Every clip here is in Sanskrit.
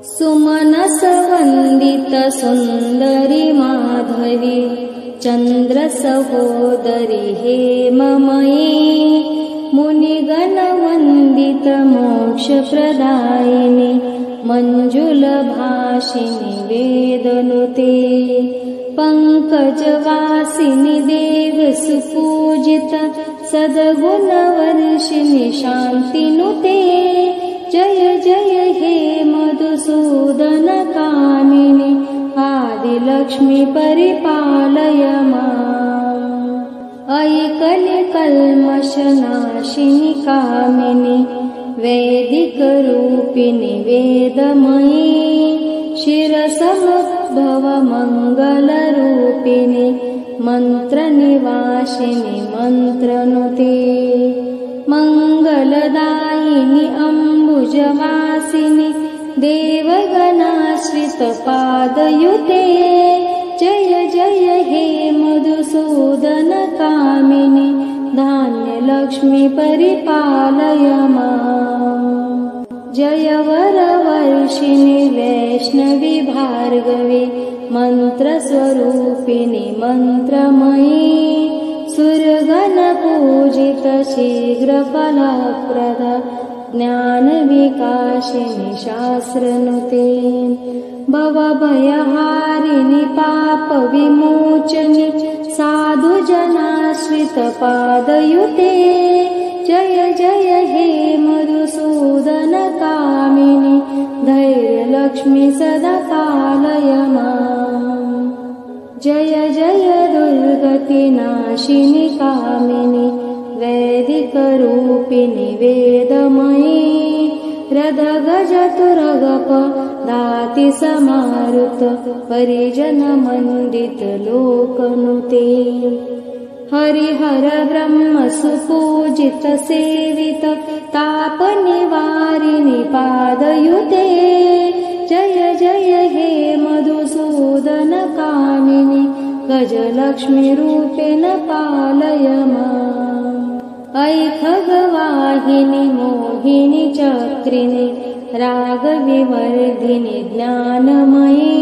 सुमनसवन्दित सुन्दरि माधवी चन्द्रसहोदरि हेममयी मुनिगणवन्दित मोक्षप्रदायिनि मञ्जुलभाषिनि वेदनुते पङ्कजवासिनि देवसुपूजित सद्गुणवर्षिणि शान्तिनुते जय जय हे मधुसूदनकामिनि आदिलक्ष्मी परिपालय माम् अयि कलिकल्मषनाशिनि कामिनि वैदिकरूपिणि वेदमयी शिरसमुद्भव मङ्गलरूपिणि मन्त्रनिवासिनि मन्त्रनुते मङ्गलदायिनि अम्बुजवासिनि देवगणाश्रितपादयुते जय जय हे मधुसूदनकामिनि धान्यलक्ष्मी परिपालय माम् जय वरवर्षिणि वैष्णवी भार्गवी मन्त्रस्वरूपिणि मन्त्रमयी सुरगणपूजित शीघ्रफलप्रद ज्ञानविकासिनि शास्त्रनुते भवभयहारिणि पापविमोचनि साधुजनाश्रितपादयुते जय जय हे मधुसूदनकामिनि धैर्यलक्ष्मी सदा पालय माम् जय जय दुर्गतिनाशिनि कामिनि वैदिकरूपिणि वेदमयी रदगजतुरगप दाति समारुत परिजनमण्डित लोकनुते हरिहर ब्रह्म सुपूजित सेवित तापनिवारिणि पादयुते जय जय हे मधुसूदनकामिनि गजलक्ष्मी रूपेण पालय माम् अयि खगवाहिनि मोहिनि चक्रिणि रागविवर्धिनि ज्ञानमयी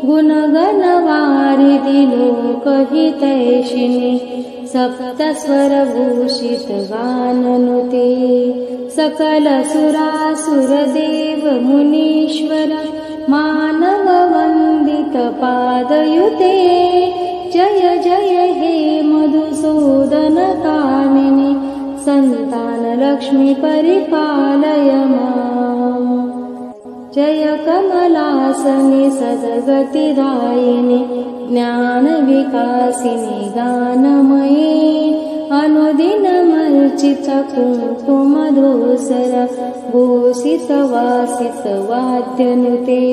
गुणगणवारिधि लोकहितैषिणि सप्तस्वरभूषित गाननुते सकलसुरासुरदेव मुनीश्वर मानववन्दित पादयुते जय जय हे मधुसूदनकामिनि सन्तानलक्ष्मी परिपालय माम् जय कमलासनि सद्गतिदायिनि ज्ञानविकासिनि गानमयी अनुदिनमर्चित कुङ्कुमधूसर भूषितवासित वाद्यनुते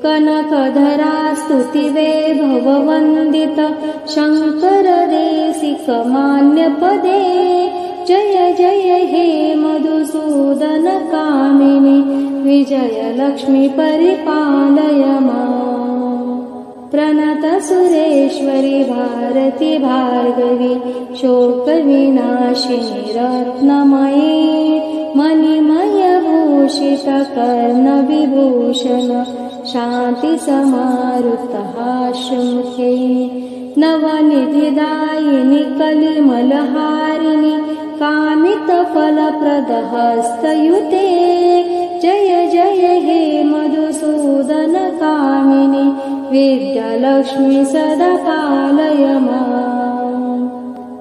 कनकधरा स्तुतिवैभववन्दित शङ्करदेशिक मान्यपदे जय जय हे मधुसूदनकामिनि विजयलक्ष्मी परिपालय माम् प्रणत सुरेश्वरि भारती भार्गवी शोकविनाशिनि रत्नमयी मणिमयभूषित कर्णविभूषण शान्तिसमारुतहास्यमुखे नवनिधिदायिनि कलिमलहारिणि कामितफलप्रदहस्तयुते जय जय हे मधुसूदनकामिनि विद्यालक्ष्मी सदा पालय माम्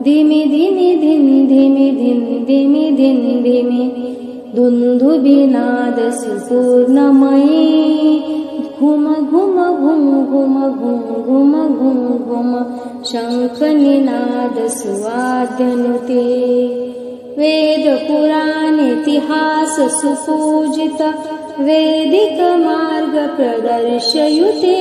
धिमि धिमि धिन् धिमि धिन् धिमि धिन् धिमि दुन्दुभिनाद सुपूर्णमयी घुम घुम घुम घुम घुम घुम घुम घुम शङ्खनिनाद सुवाद्यनुते वेदपुराणेतिहास सुपूजित वैदिक मार्ग प्रदर्शयुते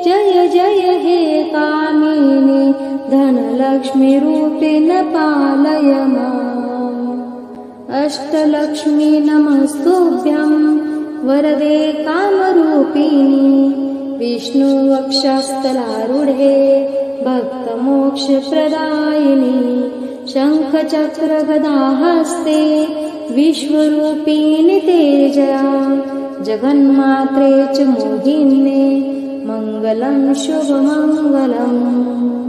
जय जय हे कामिनि धनलक्ष्मी रूपेण पालय माम् अष्टलक्ष्मी नमस्तुभ्यं वरदे कामरूपिणि विष्णुवक्षस्थलारूढे भक्तमोक्षप्रदायिनि शङ्खचक्रगदाहस्ते विश्वरूपिणि तेजया जगन्मात्रे च मोहिन्ये मङ्गलं शुभमङ्गलम्।